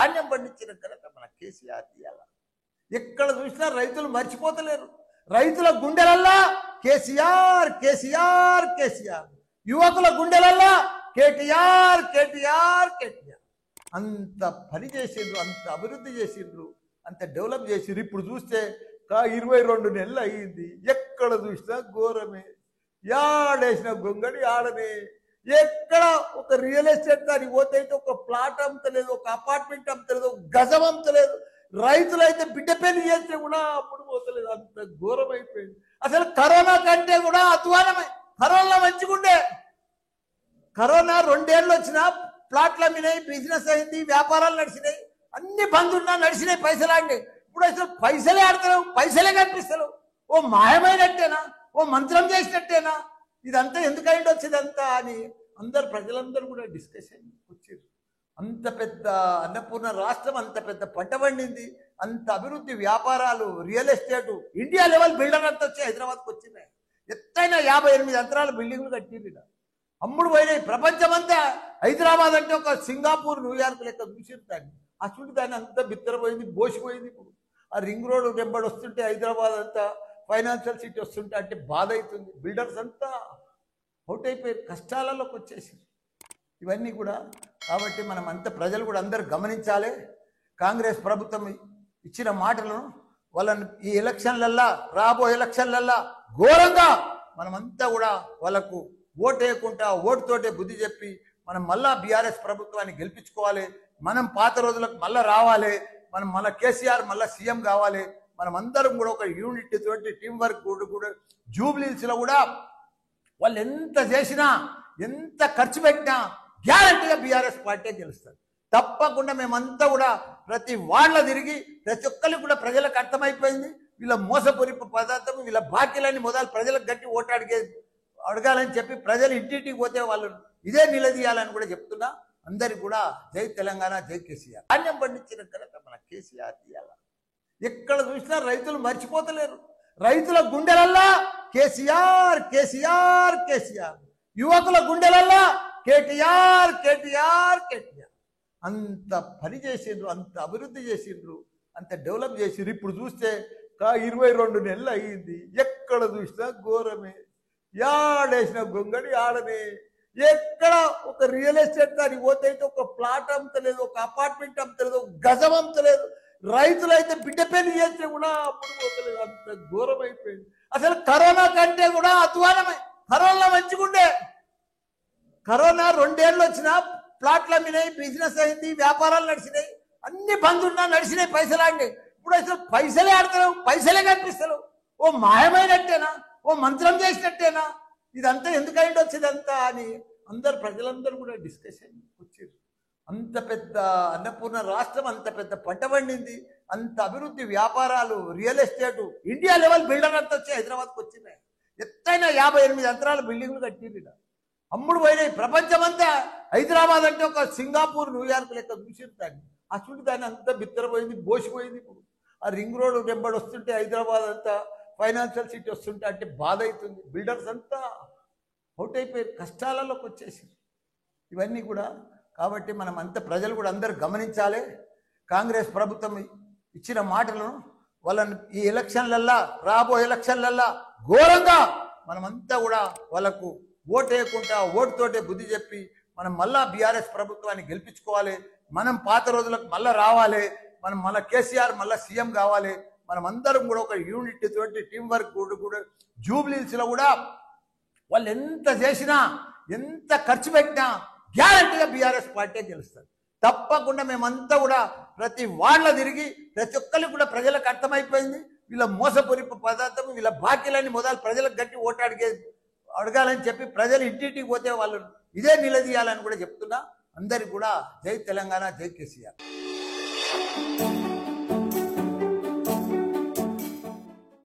ధాన్యం పండించిన ఘనత మన కేసీఆర్ ఇయ్యాల. ఎక్కడ చూసినా రైతులు మర్చిపోతలేరు. రైతుల గుండెలల్లా కేసీఆర్ కేసీఆర్ కేసీఆర్, యువకుల గుండెలల్లా కేటీఆర్ కేటీఆర్ కేటీఆర్. అంత పని చేసిండ్రు, అంత అభివృద్ధి చేసిండ్రు, అంత డెవలప్ చేసిండ్రు. ఇప్పుడు చూస్తే 22 నెలలు అయ్యింది, ఎక్కడ చూసినా ఘోరమే. యాడేసిన గొంగడి ఆడనే. ఎక్కడ ఒక రియల్ ఎస్టేట్ దానికి పోతే ఒక ప్లాట్ అమ్మతలేదు, ఒక అపార్ట్మెంట్ అమ్మతలేదు, ఒక గజం అమ్మతలేదు. రైతులైతే బిడ్డ పెళ్లి చేస్తే కూడా అప్పుడు పోతలేదు. అంత ఘోరం అయిపోయింది. అసలు కరోనా కంటే కూడా అధ్వానమే. కరోనా మంచిగుండే. కరోనా 2 ఏళ్ళు వచ్చినా ప్లాట్లు అమ్మినాయి, బిజినెస్ అయింది, వ్యాపారాలు నడిచినాయి, అన్ని బంద్ ఉన్నా నడిచినాయి, పైసలు ఆడినాయి. ఇప్పుడు అసలు పైసలే ఆడతలేవు, పైసలే కనిపిస్తలేవు. ఓ మాయమైనట్టేనా, ఓ మంత్రం చేసినట్టేనా, ఇదంతా ఎందుకైంది వచ్చేదంతా అని ప్రజలందరూ కూడా డిస్కషన్ వచ్చారు. అంత పెద్ద అన్నపూర్ణ రాష్ట్రం, అంత పెద్ద పంట పండింది, అంత అభివృద్ధి, వ్యాపారాలు, real estate, India level builder అంతా వచ్చి హైదరాబాద్కి వచ్చినాయి. ఎత్తైన 58 అంతరాల బిల్డింగ్లు కట్టింది. అమ్ముడు పోయినాయి. ప్రపంచమంతా హైదరాబాద్ అంటే ఒక సింగపూర్, న్యూయార్క్ లెక్క చూసిరు దాన్ని. ఆ చుట్టూ దాన్ని అంతా బిత్తరపోయింది, బోసిపోయింది. ఇప్పుడు ఆ రింగ్ రోడ్ వెంబడి వస్తుంటే హైదరాబాద్ అంతా ఫైనాన్షియల్ సిటీ వస్తుంటే అంటే బాధ అవుతుంది. బిల్డర్స్ అంతా అవుట్ అయిపోయారు, కష్టాలలోకి వచ్చేసి. ఇవన్నీ కూడా కాబట్టి మనం అంత ప్రజలు కూడా అందరూ గమనించాలి. కాంగ్రెస్ ప్రభుత్వం ఇచ్చిన మాటలను వాళ్ళని ఈ ఎలక్షన్లల్లా, రాబోయే ఎలక్షన్లల్లా ఘోరంగా మనమంతా కూడా వాళ్ళకు ఓటు వేయకుండా ఓటుతోటే బుద్ధి చెప్పి మనం మళ్ళా బీఆర్ఎస్ ప్రభుత్వాన్ని గెలిపించుకోవాలి. మనం పాత రోజులకు మళ్ళీ రావాలి. మనం మళ్ళీ కేసీఆర్ మళ్ళీ సీఎం కావాలి. మనం అందరం కూడా ఒక యూనిట్ తోటి టీం వర్క్ కూడా జూబ్లీహిల్స్లో కూడా వాళ్ళు ఎంత చేసినా, ఎంత ఖర్చు పెట్టినా గ్యారంటీగా బీఆర్ఎస్ పార్టీ గెలుస్తారు. తప్పకుండా మేమంతా కూడా ప్రతి వాళ్ళ తిరిగి ప్రతి ఒక్కరికి కూడా ప్రజలకు అర్థమైపోయింది. వీళ్ళ మోసపూరిపు పదార్థం, వీళ్ళ బాకీలన్నీ మొదలు ప్రజలకు గట్టి ఓటు అడగాలని చెప్పి ప్రజలు ఇంటింటికి పోతే వాళ్ళు ఇదే నిలదీయాలని కూడా చెప్తున్నా. అందరికి కూడా జై తెలంగాణ, జై కేసీఆర్. ధాన్యం పండించిన ఘనత మన కేసీఆర్ ఇయ్యాల. ఎక్కడ చూసినా రైతులు మర్చిపోతలేరు. రైతుల గుండెలల్లా కేసీఆర్ కేసీఆర్ కేసీఆర్, యువకుల గుండెలల్లా కేటీఆర్ కేటీఆర్ కేటీఆర్. అంత పని చేసిండ్రు, అంత అభివృద్ధి చేసిండ్రు, అంత డెవలప్ చేసిండ్రు. ఇప్పుడు చూస్తే 22 నెలలు అయ్యింది, ఎక్కడ చూసినా ఘోరమే. యాడేసిన గొంగడి ఆడనే. ఎక్కడ ఒక రియల్ ఎస్టేట్ దానికి పోతే ఒక ప్లాట్ అమ్మతలేదు, ఒక అపార్ట్మెంట్ అమ్మతలేదు, ఒక గజం అమ్మతలేదు. రైతులైతే బిడ్డ పెళ్లి చేస్తే కూడా అప్పుడు పోతలేదు. అంత ఘోరం అయిపోయింది. అసలు కరోనా కంటే కూడా అధ్వానమే. కరోనా మంచిగుండే. కరోనా 2 ఏళ్ళు వచ్చినా ప్లాట్లు అమ్మినాయి, బిజినెస్ అయింది, వ్యాపారాలు నడిచినాయి, అన్ని బంద్ ఉన్నా నడిచినాయి, పైసలు ఆడినాయి. ఇప్పుడు అసలు పైసలే ఆడతలేవు, పైసలే కనిపిస్తలేవు. ఓ మాయమైనట్టేనా, ఓ మంత్రం చేసినట్టేనా, ఇదంతా ఎందుకైంది వచ్చేదంతా అని ప్రజలందరూ కూడా డిస్కషన్ వచ్చారు. అంత పెద్ద అన్నపూర్ణ రాష్ట్రం, అంత పెద్ద పంట పండింది, అంత అభివృద్ధి, వ్యాపారాలు, real estate, India level builder అంతా వచ్చి హైదరాబాద్కి వచ్చినాయి. ఎత్తైన 58 అంతరాల బిల్డింగ్లు కట్టింది. అమ్ముడు పోయినాయి. ప్రపంచమంతా హైదరాబాద్ అంటే ఒక సింగపూర్, న్యూయార్క్ లెక్క చూసిరు దాన్ని. ఆ చుట్టూ దాన్ని అంతా బిత్తరపోయింది, బోసిపోయింది. ఇప్పుడు ఆ రింగ్ రోడ్ వెంబడి వస్తుంటే హైదరాబాద్ అంతా ఫైనాన్షియల్ సిటీ వస్తుంటే అంటే బాధ అవుతుంది. బిల్డర్స్ అంతా అవుట్ అయిపోయారు, కష్టాలలోకి వచ్చేసి. ఇవన్నీ కూడా కాబట్టి మనం అంత ప్రజలు కూడా అందరూ గమనించాలి. కాంగ్రెస్ ప్రభుత్వం ఇచ్చిన మాటలను వాళ్ళని ఈ ఎలక్షన్లల్లా, రాబోయే ఎలక్షన్లల్లా ఘోరంగా మనమంతా కూడా వాళ్ళకు ఓటు వేయకుండా ఓటుతోటే బుద్ధి చెప్పి మనం మళ్ళా బీఆర్ఎస్ ప్రభుత్వాన్ని గెలిపించుకోవాలి. మనం పాత రోజులకు మళ్ళీ రావాలి. మనం మళ్ళీ కేసీఆర్ మళ్ళీ సీఎం కావాలి. మనం అందరం కూడా ఒక యూనిట్ తోటి టీం వర్క్ కూడా జూబ్లీహిల్స్లో కూడా వాళ్ళు ఎంత చేసినా, ఎంత ఖర్చు పెట్టినా గ్యారంటీగా బీఆర్ఎస్ పార్టీ గెలుస్తారు. తప్పకుండా మేమంతా కూడా ప్రతి వాళ్ళ తిరిగి ప్రతి ఒక్కరికి కూడా ప్రజలకు అర్థమైపోయింది. వీళ్ళ మోసపూరిపు పదార్థం, వీళ్ళ బాకీలన్నీ మొదలు ప్రజలకు గట్టి ఓటు అడగాలని చెప్పి ప్రజలు ఇంటింటికి పోతే వాళ్ళు ఇదే నిలదీయాలని కూడా చెప్తున్నా. అందరికి కూడా జై తెలంగాణ, జై కేసీఆర్.